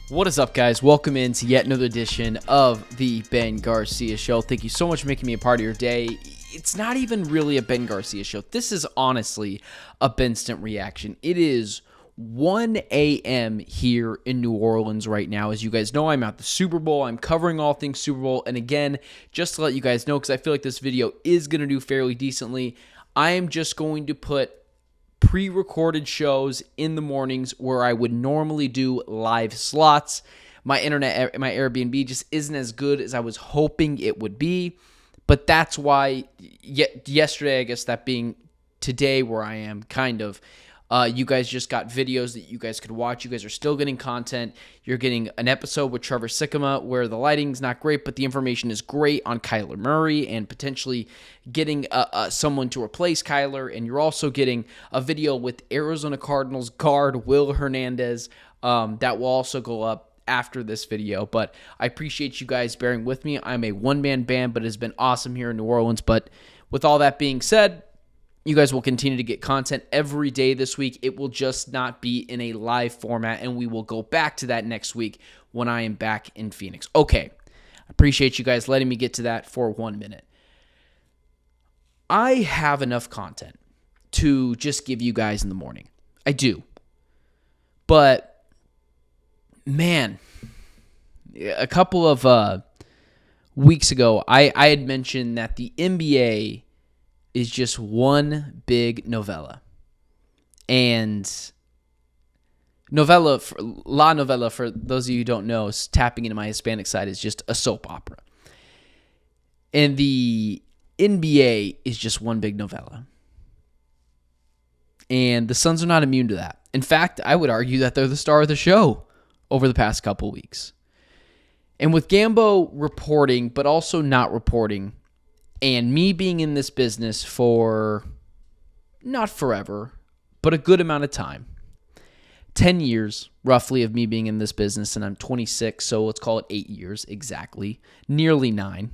What is up, guys? Welcome in to yet another edition of the Ben Garcia Show. Thank you so much for making me a part of your day. It's not even really a Ben Garcia Show. This is honestly a Benstant reaction. It is 1 a.m. here in New Orleans right now. As you guys know, I'm at the Super Bowl. I'm covering all things Super Bowl. And again, just to let you guys know, because I feel like this video is going to do fairly decently, I am just going to put pre-recorded shows in the mornings where I would normally do live slots. My internet, my Airbnb just isn't as good as I was hoping it would be. But that's why yesterday, I guess that being today where I am, kind of, you guys just got videos that you guys could watch. You guys are still getting content. You're getting an episode with Trevor Sikkema where the lighting's not great, but the information is great on Kyler Murray and potentially getting someone to replace Kyler. And you're also getting a video with Arizona Cardinals guard Will Hernandez that will also go up after this video. But I appreciate you guys bearing with me. I'm a one-man band, but it has been awesome here in New Orleans. But with all that being said, you guys will continue to get content every day this week. It will just not be in a live format, and we will go back to that next week when I am back in Phoenix. Okay, I appreciate you guys letting me get to that for 1 minute. I have enough content to just give you guys in the morning. I do. But, man, a couple of weeks ago, I had mentioned that the NBA is just one big novella. And novella, La Novella, for those of you who don't know, is tapping into my Hispanic side, is just a soap opera. And the NBA is just one big novella. And the Suns are not immune to that. In fact, I would argue that they're the star of the show over the past couple weeks. And with Gambo reporting, but also not reporting, and me being in this business for, not forever, but a good amount of time. 10 years, roughly, of me being in this business, and I'm 26, so let's call it 8 years exactly. Nearly 9.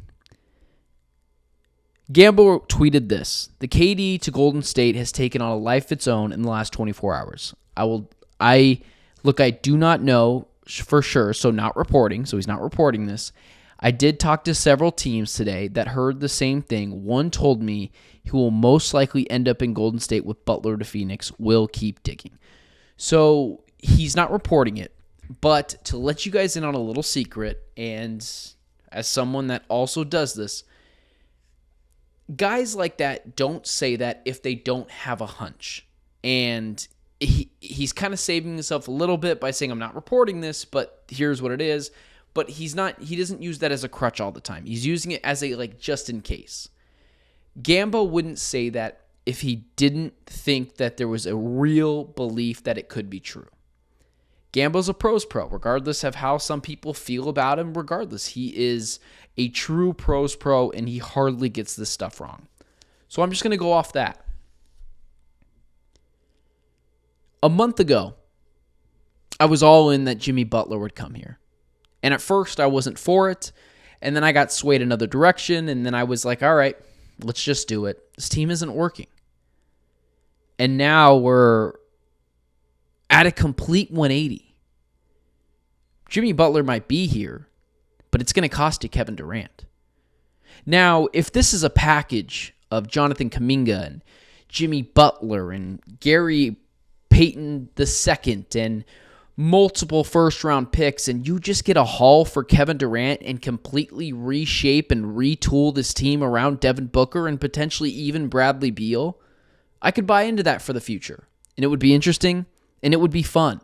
Gambo tweeted this: the KD to Golden State has taken on a life of its own in the last 24 hours. I do not know for sure, so not reporting, so he's not reporting this. I did talk to several teams today that heard the same thing. One told me he will most likely end up in Golden State with Butler to Phoenix. We'll keep digging. So he's not reporting it. But to let you guys in on a little secret, and as someone that also does this, guys like that don't say that if they don't have a hunch. And he's kind of saving himself a little bit by saying, I'm not reporting this, but here's what it is. But he doesn't use that as a crutch all the time. He's using it as a, just in case. Gambo wouldn't say that if he didn't think that there was a real belief that it could be true. Gambo's a pros pro, regardless of how some people feel about him. Regardless, he is a true pros pro, and he hardly gets this stuff wrong. So I'm just going to go off that. A month ago, I was all in that Jimmy Butler would come here. And at first, I wasn't for it. And then I got swayed another direction. And then I was like, all right, let's just do it. This team isn't working. And now we're at a complete 180. Jimmy Butler might be here, but it's going to cost you Kevin Durant. Now, if this is a package of Jonathan Kuminga and Jimmy Butler and Gary Payton II and multiple first-round picks, and you just get a haul for Kevin Durant and completely reshape and retool this team around Devin Booker and potentially even Bradley Beal, I could buy into that for the future. And it would be interesting, and it would be fun.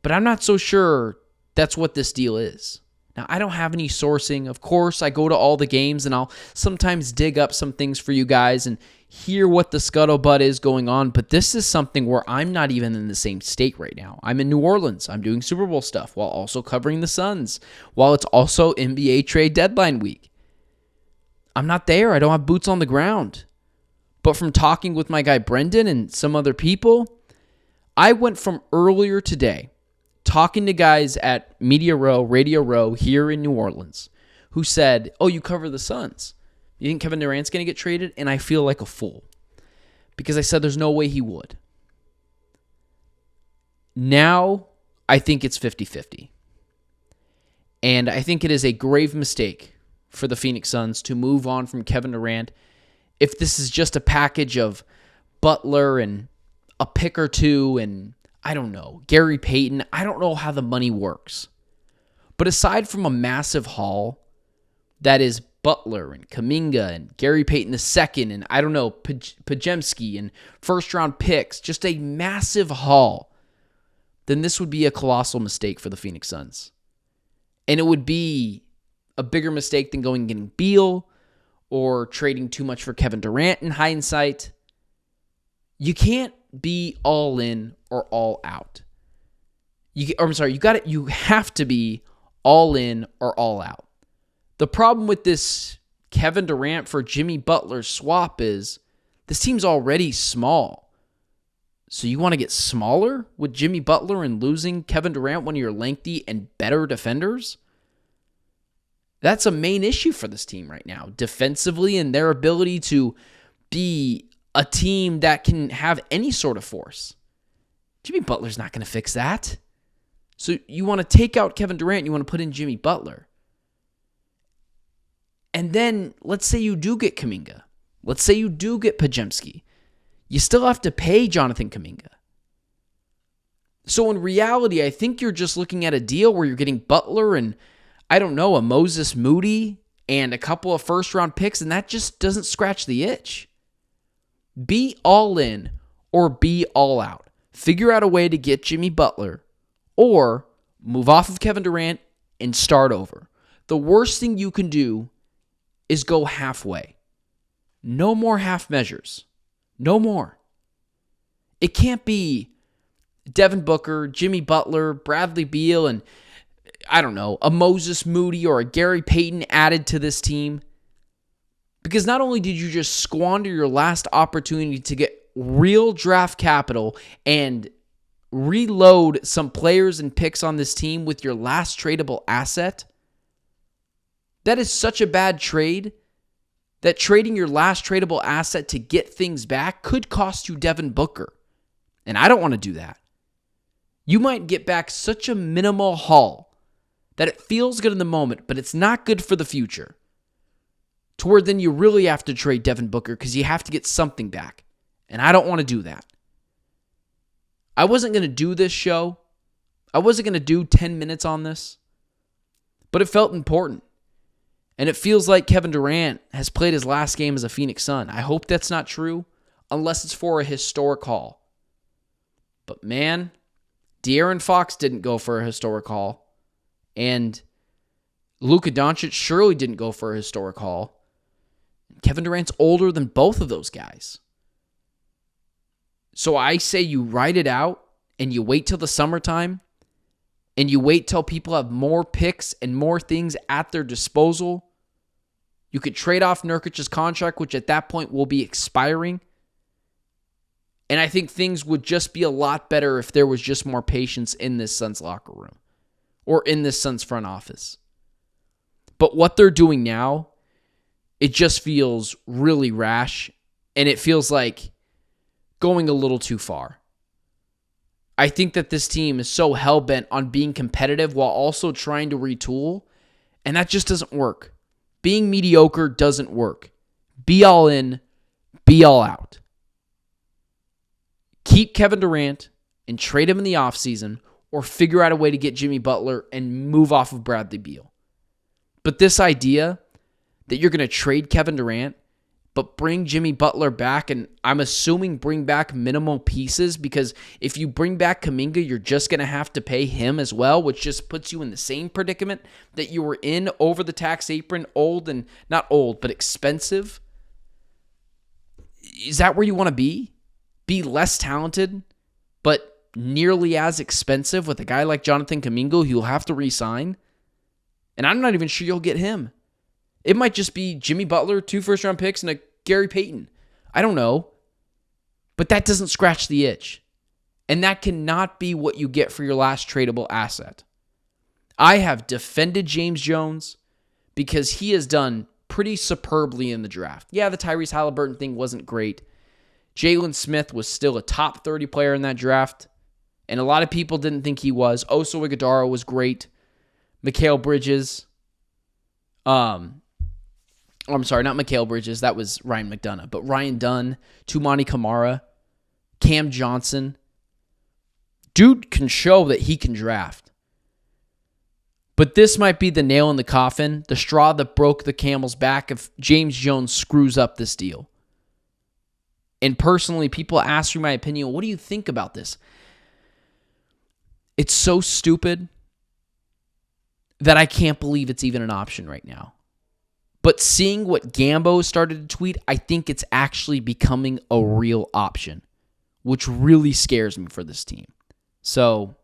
But I'm not so sure that's what this deal is. Now, I don't have any sourcing. Of course, I go to all the games, and I'll sometimes dig up some things for you guys and hear what the scuttlebutt is going on, but this is something where I'm not even in the same state right now. I'm in New Orleans. I'm doing Super Bowl stuff while also covering the Suns, while it's also NBA trade deadline week. I'm not there. I don't have boots on the ground. But from talking with my guy Brendan and some other people, I went from earlier today talking to guys at Media Row, Radio Row here in New Orleans who said, oh, you cover the Suns. You think Kevin Durant's going to get traded? And I feel like a fool because I said there's no way he would. Now I think it's 50-50. And I think it is a grave mistake for the Phoenix Suns to move on from Kevin Durant if this is just a package of Butler and a pick or two and, I don't know, Gary Payton. I don't know how the money works. But aside from a massive haul that is Butler and Kuminga and Gary Payton II and, I don't know, Pajemski and first-round picks, just a massive haul, then this would be a colossal mistake for the Phoenix Suns. And it would be a bigger mistake than going and getting Beal or trading too much for Kevin Durant in hindsight. You can't be all in or all out. You have to be all in or all out. The problem with this Kevin Durant for Jimmy Butler swap is this team's already small. So you want to get smaller with Jimmy Butler and losing Kevin Durant, one of your lengthy and better defenders? That's a main issue for this team right now, defensively, and their ability to be a team that can have any sort of force. Jimmy Butler's not going to fix that. So you want to take out Kevin Durant, you want to put in Jimmy Butler. And then let's say you do get Kuminga. Let's say you do get Pajemski. You still have to pay Jonathan Kuminga. So in reality, I think you're just looking at a deal where you're getting Butler and, I don't know, a Moses Moody and a couple of first-round picks, and that just doesn't scratch the itch. Be all in or be all out. Figure out a way to get Jimmy Butler or move off of Kevin Durant and start over. The worst thing you can do is go halfway. No more half measures. No more. It can't be Devin Booker, Jimmy Butler, Bradley Beal, and, I don't know, a Moses Moody or a Gary Payton added to this team. Because not only did you just squander your last opportunity to get real draft capital and reload some players and picks on this team with your last tradable asset, that is such a bad trade that trading your last tradable asset to get things back could cost you Devin Booker. And I don't want to do that. You might get back such a minimal haul that it feels good in the moment, but it's not good for the future. To where then you really have to trade Devin Booker because you have to get something back. And I don't want to do that. I wasn't going to do this show. I wasn't going to do 10 minutes on this. But it felt important. And it feels like Kevin Durant has played his last game as a Phoenix Sun. I hope that's not true, unless it's for a historic haul. But man, De'Aaron Fox didn't go for a historic haul. And Luka Doncic surely didn't go for a historic haul. Kevin Durant's older than both of those guys. So I say you ride it out and you wait till the summertime and you wait till people have more picks and more things at their disposal. You could trade off Nurkic's contract, which at that point will be expiring. And I think things would just be a lot better if there was just more patience in this Suns locker room or in this Suns front office. But what they're doing now, it just feels really rash, and it feels like going a little too far. I think that this team is so hell-bent on being competitive while also trying to retool, and that just doesn't work. Being mediocre doesn't work. Be all in, be all out. Keep Kevin Durant and trade him in the offseason, or figure out a way to get Jimmy Butler and move off of Bradley Beal. But this idea that you're going to trade Kevin Durant, but bring Jimmy Butler back, and I'm assuming bring back minimal pieces, because if you bring back Kuminga, you're just going to have to pay him as well, which just puts you in the same predicament that you were in over the tax apron, not old, but expensive. Is that where you want to be? Be less talented, but nearly as expensive with a guy like Jonathan Kuminga who you'll have to re-sign? And I'm not even sure you'll get him. It might just be Jimmy Butler, 2 first-round picks, and a Gary Payton. I don't know. But that doesn't scratch the itch. And that cannot be what you get for your last tradable asset. I have defended James Jones because he has done pretty superbly in the draft. Yeah, the Tyrese Halliburton thing wasn't great. Jalen Smith was still a top 30 player in that draft. And a lot of people didn't think he was. Oso Ighodaro was great. Mikal Bridges. I'm sorry, not Mikal Bridges. That was Ryan McDonough. But Ryan Dunn, Tumani Kamara, Cam Johnson. Dude can show that he can draft. But this might be the nail in the coffin, the straw that broke the camel's back if James Jones screws up this deal. And personally, people ask me my opinion. What do you think about this? It's so stupid that I can't believe it's even an option right now. But seeing what Gambo started to tweet, I think it's actually becoming a real option, which really scares me for this team. So,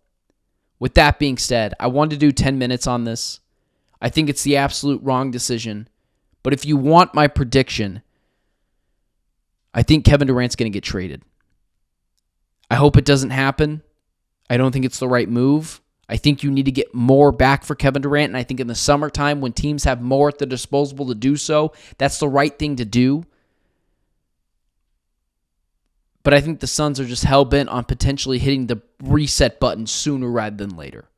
with that being said, I wanted to do 10 minutes on this. I think it's the absolute wrong decision. But if you want my prediction, I think Kevin Durant's going to get traded. I hope it doesn't happen. I don't think it's the right move. I think you need to get more back for Kevin Durant, and I think in the summertime when teams have more at their disposal to do so, that's the right thing to do. But I think the Suns are just hell-bent on potentially hitting the reset button sooner rather than later.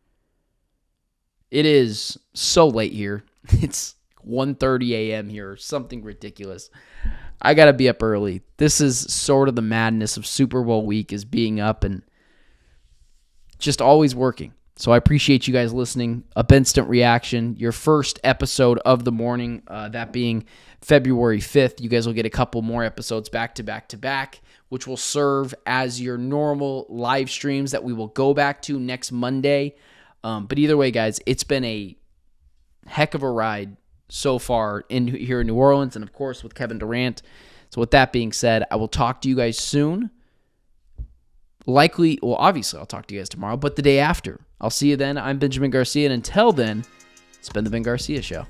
It is so late here. It's 1:30 a.m. here, or something ridiculous. I got to be up early. This is sort of the madness of Super Bowl week, is being up and just always working. So I appreciate you guys listening. A Instant Reaction, your first episode of the morning, that being February 5th. You guys will get a couple more episodes back to back to back, which will serve as your normal live streams that we will go back to next Monday. But either way, guys, it's been a heck of a ride so far here in New Orleans, and of course with Kevin Durant. So with that being said, I will talk to you guys soon. Obviously I'll talk to you guys tomorrow, but the day after. I'll see you then. I'm Benjamin Garcia, and until then, it's been the Ben Garcia Show.